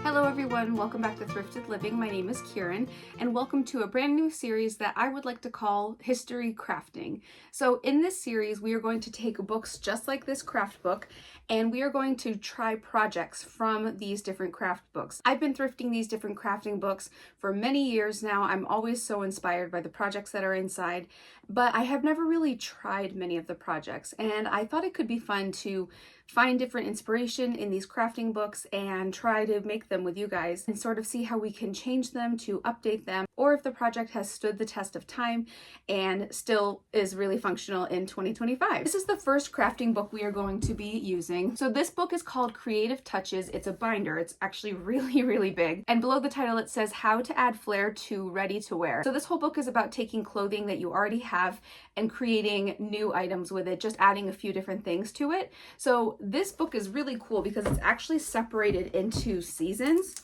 Hello everyone, welcome back to Thrifted Living. My name is Kieran and welcome to a brand new series that I would like to call History Crafting. So in this series we are going to take books just like this craft book and we are going to try projects from these different craft books. I've been thrifting these different crafting books for many years now. I'm always so inspired by the projects that are inside, but I have never really tried many of the projects, and I thought it could be fun to find different inspiration in these crafting books and try to make them with you guys and sort of see how we can change them to update them, or if the project has stood the test of time and still is really functional in 2025. This is the first crafting book we are going to be using. So this book is called Creative Touches. It's a binder. It's actually really big. And below the title it says how to add flair to ready to wear. So this whole book is about taking clothing that you already have and creating new items with it, just adding a few different things to it. So this book is really cool because it's actually separated into seasons,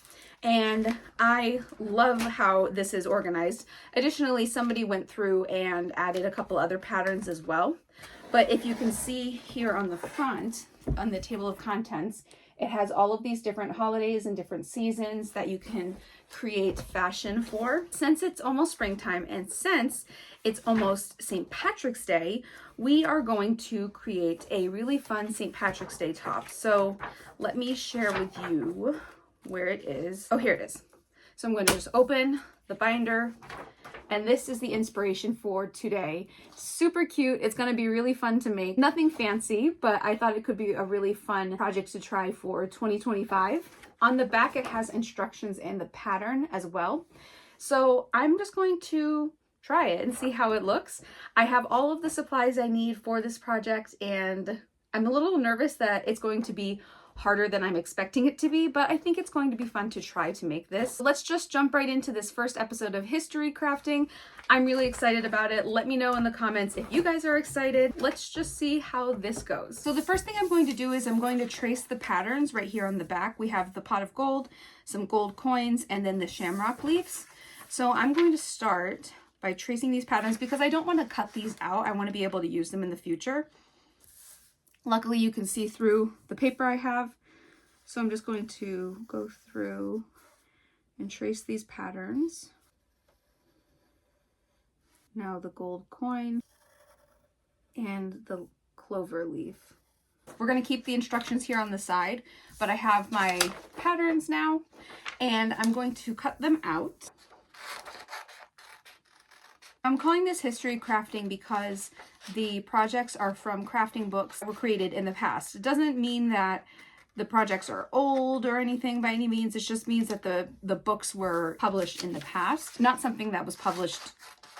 and I love how this is organized. Additionally, somebody went through and added a couple other patterns as well. But if you can see here on the front, on the table of contents, it has all of these different holidays and different seasons that you can create fashion for. Since it's almost springtime and since it's almost St. Patrick's Day, we are going to create a really fun St. Patrick's Day top. So let me share with you where it is. Oh, here it is. So I'm going to just open the binder, and this is the inspiration for today. Super cute. It's going to be really fun to make. Nothing fancy, but I thought it could be a really fun project to try for 2025. On the back, it has instructions and the pattern as well. So I'm just going to try it and see how it looks. I have all of the supplies I need for this project, and I'm a little nervous that it's going to be harder than I'm expecting it to be, but I think it's going to be fun to try to make this. Let's just jump right into this first episode of History Crafting. I'm really excited about it. Let me know in the comments if you guys are excited. Let's just see how this goes. So the first thing I'm going to do is I'm going to trace the patterns right here on the back. We have the pot of gold, some gold coins, and then the shamrock leaves. So I'm going to start by tracing these patterns because I don't want to cut these out. I want to be able to use them in the future. Luckily, you can see through the paper I have, so I'm just going to go through and trace these patterns. Now the gold coin and the clover leaf. We're going to keep the instructions here on the side, but I have my patterns now, and I'm going to cut them out. I'm calling this History Crafting because the projects are from crafting books that were created in the past. It doesn't mean that the projects are old or anything by any means. It just means that the books were published in the past, not something that was published,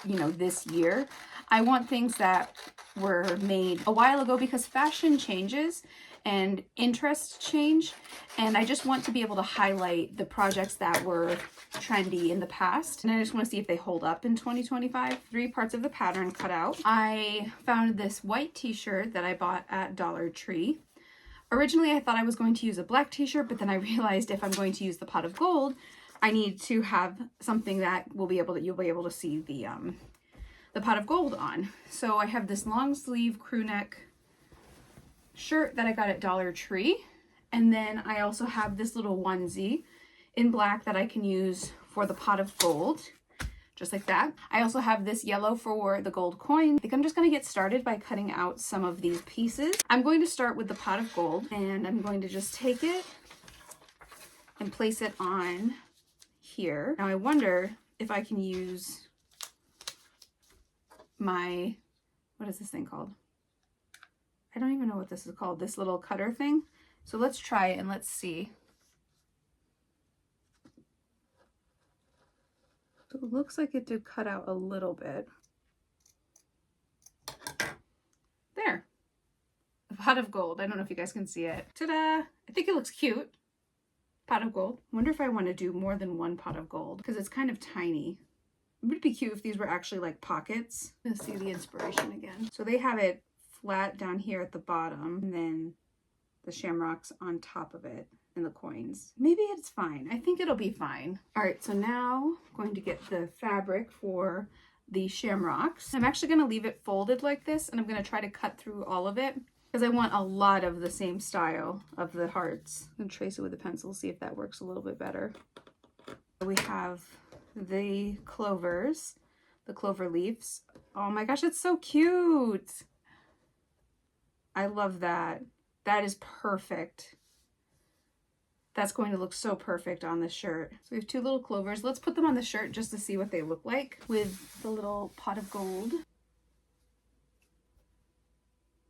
this year. I want things that were made a while ago because fashion changes and interests change, and I just want to be able to highlight the projects that were trendy in the past, and I just want to see if they hold up in 2025. 3 parts of the pattern cut out. I found this white t-shirt that I bought at Dollar Tree. Originally I thought I was going to use a black t-shirt, but then I realized if I'm going to use the pot of gold, I need to have something that you'll be able to see the pot of gold on. So I have this long sleeve crew neck shirt that I got at Dollar Tree, and then I also have this little onesie in black that I can use for the pot of gold, just like that. I also have this yellow for the gold coin. I think I'm just going to get started by cutting out some of these pieces. I'm going to start with the pot of gold, and I'm going to just take it and place it on here. Now I wonder if I can use my, what is this thing called? I don't even know what this is called, this little cutter thing. So let's try it and let's see. So it looks like it did cut out a little bit. There. A pot of gold. I don't know if you guys can see it. Ta-da! I think it looks cute. Pot of gold. I wonder if I want to do more than one pot of gold because it's kind of tiny. It would be cute if these were actually like pockets. Let's see the inspiration again. So they have it flat down here at the bottom, and then the shamrocks on top of it and the coins. Maybe it's fine. I think it'll be fine. All right, so now I'm going to get the fabric for the shamrocks. I'm actually going to leave it folded like this, and I'm going to try to cut through all of it. because I want a lot of the same style of the hearts. I'm gonna trace it with a pencil, see if that works a little bit better. We have the clovers, the clover leaves. Oh my gosh, it's so cute. I love that. That is perfect. That's going to look so perfect on this shirt. So we have two little clovers. Let's put them on the shirt just to see what they look like with the little pot of gold.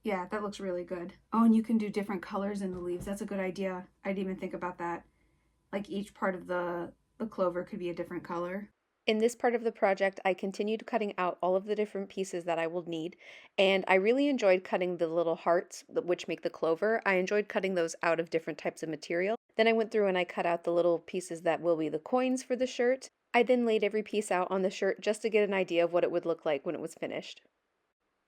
Yeah, that looks really good. Oh, and you can do different colors in the leaves. That's a good idea. I didn't even think about that. Like each part of the clover could be a different color. In this part of the project, I continued cutting out all of the different pieces that I will need, and I really enjoyed cutting the little hearts, which make the clover. I enjoyed cutting those out of different types of material. Then I went through and I cut out the little pieces that will be the coins for the shirt. I then laid every piece out on the shirt just to get an idea of what it would look like when it was finished.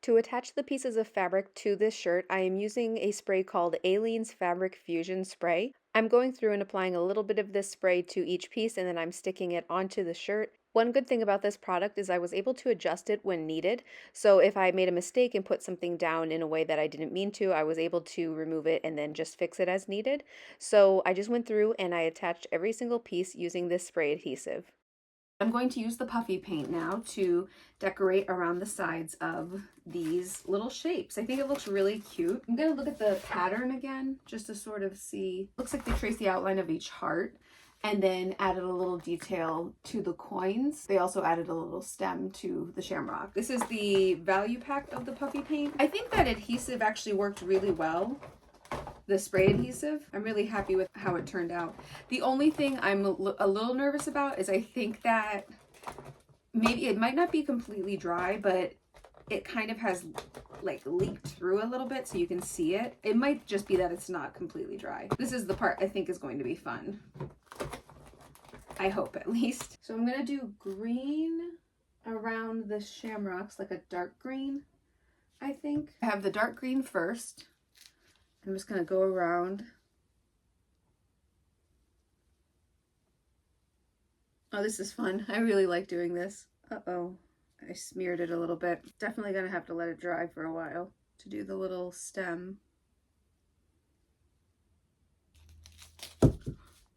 To attach the pieces of fabric to this shirt, I am using a spray called Aleene's Fabric Fusion Spray. I'm going through and applying a little bit of this spray to each piece and then I'm sticking it onto the shirt. One good thing about this product is I was able to adjust it when needed. So if I made a mistake and put something down in a way that I didn't mean to, I was able to remove it and then just fix it as needed. So I just went through and I attached every single piece using this spray adhesive. I'm going to use the puffy paint now to decorate around the sides of these little shapes. I think it looks really cute. I'm going to look at the pattern again just to sort of see. Looks like they traced the outline of each heart and then added a little detail to the coins. They also added a little stem to the shamrock. This is the value pack of the puffy paint. I think that adhesive actually worked really well. The spray adhesive. I'm really happy with how it turned out. The only thing I'm a little nervous about is I think that maybe it might not be completely dry, but it kind of has like leaked through a little bit so you can see it. It might just be that it's not completely dry. This is the part I think is going to be fun. I hope at least. So I'm gonna do green around the shamrocks, like a dark green, I think. I have the dark green first. I'm just going to go around. Oh, this is fun. I really like doing this. Uh-oh, I smeared it a little bit. Definitely going to have to let it dry for a while to do the little stem.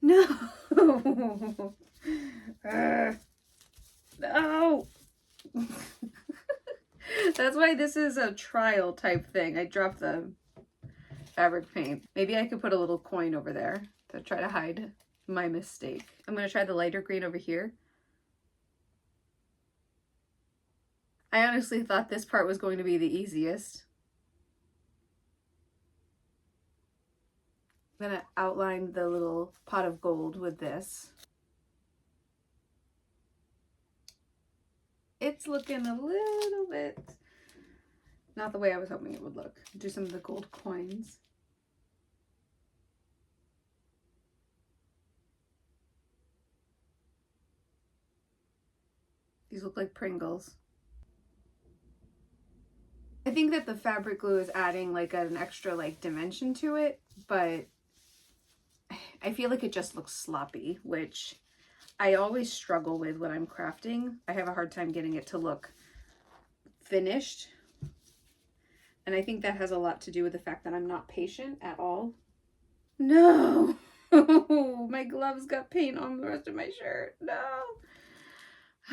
No! No! That's why this is a trial type thing. I dropped the fabric paint. Maybe I could put a little coin over there to try to hide my mistake. I'm going to try the lighter green over here. I honestly thought this part was going to be the easiest. I'm going to outline the little pot of gold with this. It's looking a little bit not the way I was hoping it would look. Do some of the gold coins. These look like Pringles. I think that the fabric glue is adding like an extra like dimension to it, but I feel like it just looks sloppy, which I always struggle with when I'm crafting. I have a hard time getting it to look finished. And I think that has a lot to do with the fact that I'm not patient at all. No! My gloves got paint on the rest of my shirt. No!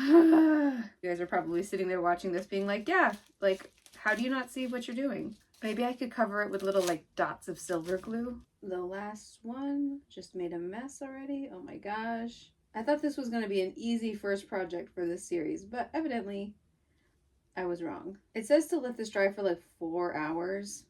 You guys are probably sitting there watching this being like, yeah, like, how do you not see what you're doing? Maybe I could cover it with little like dots of silver glue. The last one just made a mess already. Oh my gosh. I thought this was going to be an easy first project for this series, but evidently I was wrong. It says to let this dry for like 4 hours.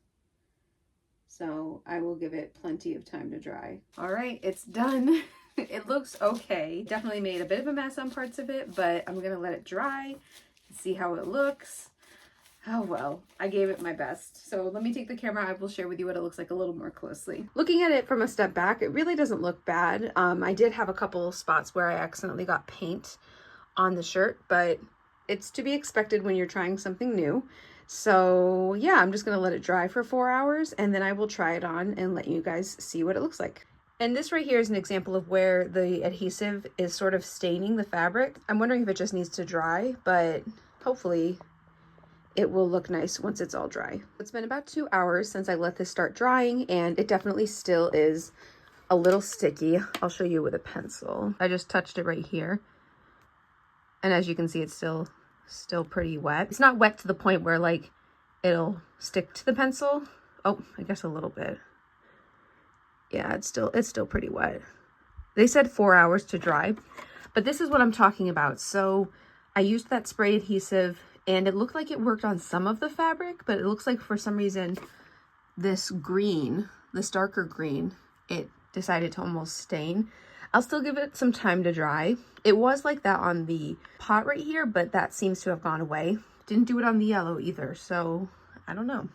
So I will give it plenty of time to dry. All right, it's done. It looks okay. Definitely made a bit of a mess on parts of it, but I'm gonna let it dry and see how it looks. Oh well, I gave it my best. So let me take the camera. I will share with you what it looks like a little more closely. Looking at it from a step back, it really doesn't look bad. I did have a couple spots where I accidentally got paint on the shirt, but it's to be expected when you're trying something new. So yeah, I'm just gonna let it dry for 4 hours and then I will try it on and let you guys see what it looks like. And this right here is an example of where the adhesive is sort of staining the fabric. I'm wondering if it just needs to dry, but hopefully it will look nice once it's all dry. It's been about 2 hours since I let this start drying, and it definitely still is a little sticky. I'll show you with a pencil. I just touched it right here. And as you can see, it's still pretty wet. It's not wet to the point where like it'll stick to the pencil. Oh, I guess a little bit. Yeah, it's still pretty wet. They said 4 hours to dry, but this is what I'm talking about. So I used that spray adhesive and it looked like it worked on some of the fabric, but it looks like for some reason this green, this darker green, it decided to almost stain. I'll still give it some time to dry. It was like that on the pot right here, but that seems to have gone away. Didn't do it on the yellow either, so I don't know.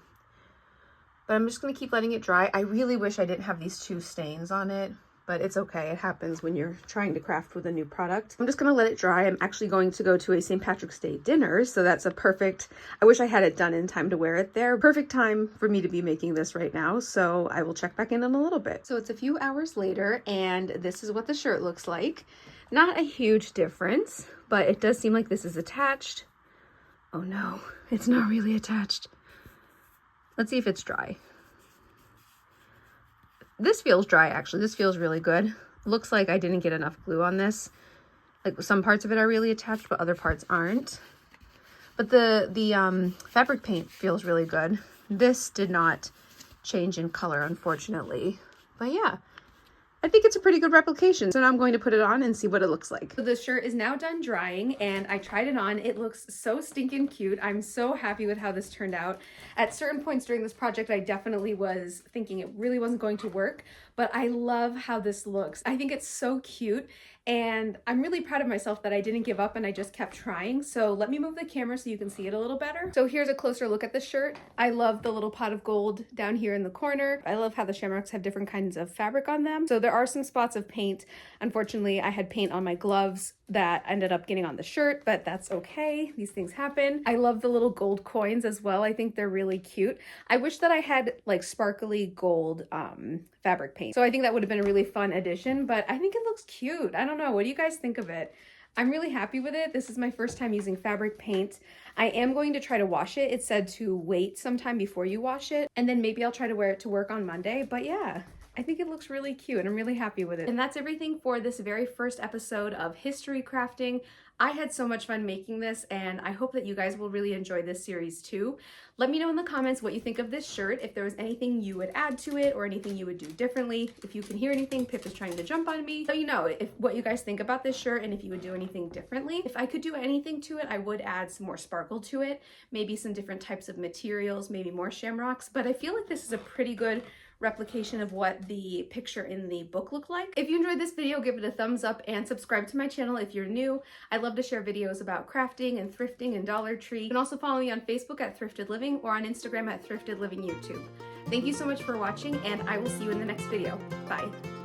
But I'm just gonna keep letting it dry. I really wish I didn't have these 2 stains on it, but it's okay. It happens when you're trying to craft with a new product. I'm just gonna let it dry. I'm actually going to go to a St. Patrick's Day dinner, so that's a perfect, I wish I had it done in time to wear it there. Perfect time for me to be making this right now, so I will check back in a little bit. So it's a few hours later, and this is what the shirt looks like. Not a huge difference, but it does seem like this is attached. Oh no, it's not really attached. Let's see if it's dry. This feels dry, actually. This feels really good. Looks like I didn't get enough glue on this. Like some parts of it are really attached, but other parts aren't. But the fabric paint feels really good. This did not change in color, unfortunately. But yeah, I think it's a pretty good replication. So now I'm going to put it on and see what it looks like. So the shirt is now done drying and I tried it on. It looks so stinking cute. I'm so happy with how this turned out. At certain points during this project, I definitely was thinking it really wasn't going to work, but I love how this looks. I think it's so cute and I'm really proud of myself that I didn't give up and I just kept trying. So let me move the camera so you can see it a little better. So here's a closer look at the shirt. I love the little pot of gold down here in the corner. I love how the shamrocks have different kinds of fabric on them. So there are some spots of paint. Unfortunately, I had paint on my gloves that ended up getting on the shirt, but that's okay. These things happen. I love the little gold coins as well. I think they're really cute. I wish that I had like sparkly gold fabric paint. So I think that would have been a really fun addition, but I think it looks cute. I don't know. What do you guys think of it? I'm really happy with it. This is my first time using fabric paint. I am going to try to wash it. It said to wait sometime before you wash it, and then maybe I'll try to wear it to work on Monday. But yeah, I think it looks really cute and I'm really happy with it. And that's everything for this very first episode of History Crafting. I had so much fun making this and I hope that you guys will really enjoy this series too. Let me know in the comments what you think of this shirt, if there was anything you would add to it or anything you would do differently. If you can hear anything, Pip is trying to jump on me. Let me know what you guys think about this shirt and if you would do anything differently. If I could do anything to it, I would add some more sparkle to it, maybe some different types of materials, maybe more shamrocks, but I feel like this is a pretty good replication of what the picture in the book looked like. If you enjoyed this video, give it a thumbs up and subscribe to my channel if you're new. I love to share videos about crafting and thrifting and Dollar Tree. You can also follow me on Facebook at Thrifted Living or on Instagram at Thrifted Living YouTube. Thank you so much for watching and I will see you in the next video. Bye.